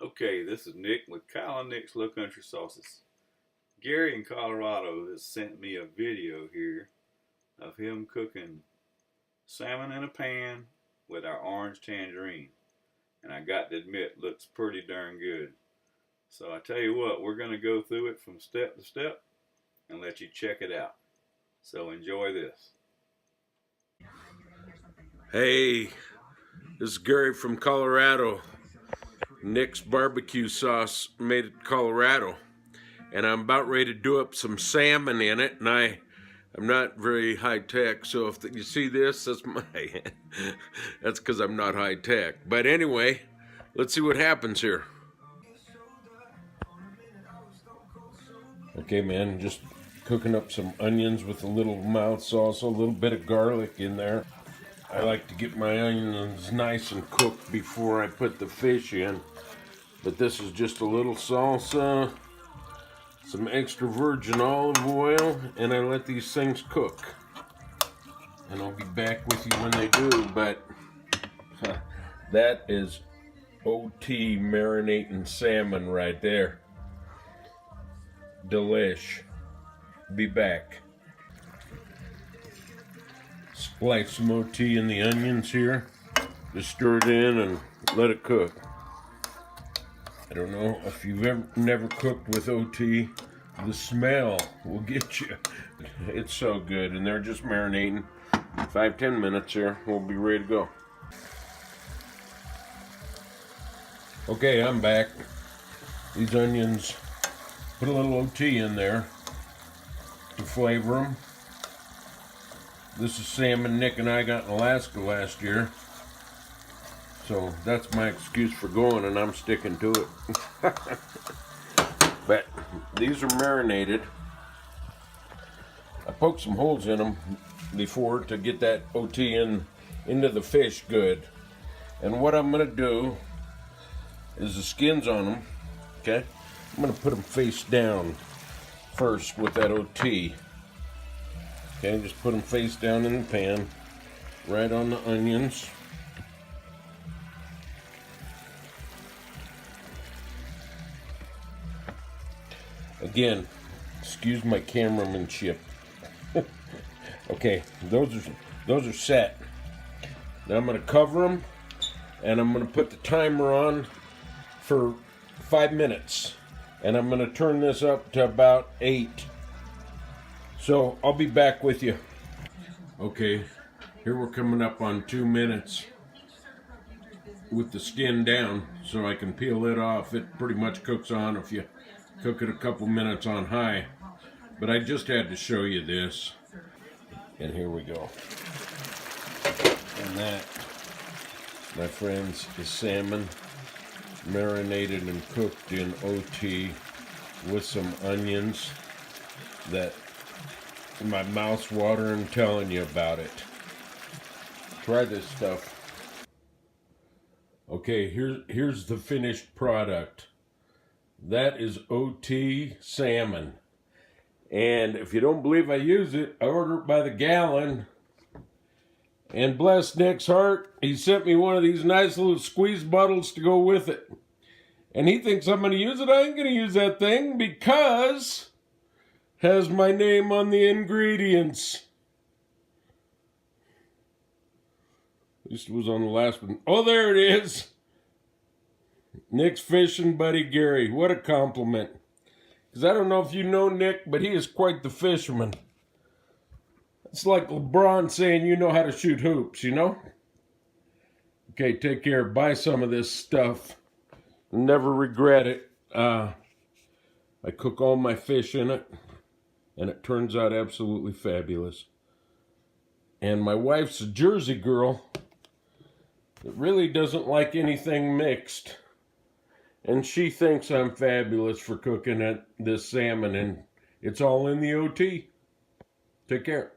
Okay, this is Nick with KyleandNicks Low Country Sauces. Gary in Colorado has sent me a video here of him cooking salmon in a pan with our orange tangerine. And I got to admit, looks pretty darn good. So I tell you what, we're going to go through it from step to step and let you check it out. So enjoy this. Hey, this is Gary from Colorado. Nick's barbecue sauce made in Colorado, and I'm about ready to do up some salmon in it. And I'm not very high tech, so if you see this, that's that's because I'm not high tech. But anyway, let's see what happens here. Okay, man, just cooking up some onions with a little mild salsa, a little bit of garlic in there. I like to get my onions nice and cooked before I put the fish in. But this is just a little salsa, some extra virgin olive oil, and I let these things cook. And I'll be back with you when they do, but that is OT marinating salmon right there. Delish. Be back. Splice some OT in the onions here. Just stir it in and let it cook. I don't know if you've never cooked with OT, the smell will get you. It's so good, and they're just marinating. 5-10 minutes here, we'll be ready to go. Okay, I'm back. These onions, put a little OT in there to flavor them. This is salmon Nick and I got in Alaska last year. So that's my excuse for going, and I'm sticking to it. But these are marinated. I poked some holes in them before to get that OT into the fish good. And what I'm gonna do is the skins on them, okay? I'm gonna put them face down first with that OT. Okay, just put them face down in the pan, right on the onions. Again, excuse my cameramanship. Okay, those are set. Now I'm going to cover them, and I'm going to put the timer on for 5 minutes, and I'm going to turn this up to about 8. So I'll be back with you. Okay, here we're coming up on 2 minutes with the skin down, so I can peel it off. It pretty much cooks on if you cook it a couple minutes on high, but I just had to show you this. And here we go. And that, my friends, is salmon marinated and cooked in OT with some onions that my mouth's watering telling you about it. Try this stuff. Okay, here's the finished product. That is OT salmon. And if you don't believe I use it, I order it by the gallon. And bless Nick's heart, he sent me one of these nice little squeeze bottles to go with it. And he thinks I'm going to use it. I ain't going to use that thing because it has my name on the ingredients. At least it was on the last one. Oh, there it is. Nick's fishing buddy Gary. What a compliment. Because I don't know if you know Nick, but he is quite the fisherman. It's like LeBron saying you know how to shoot hoops, you know? Okay, take care. Buy some of this stuff. Never regret it. I cook all my fish in it, and it turns out absolutely fabulous. And my wife's a Jersey girl that really doesn't like anything mixed. And she thinks I'm fabulous for cooking this salmon, and it's all in the OT. Take care.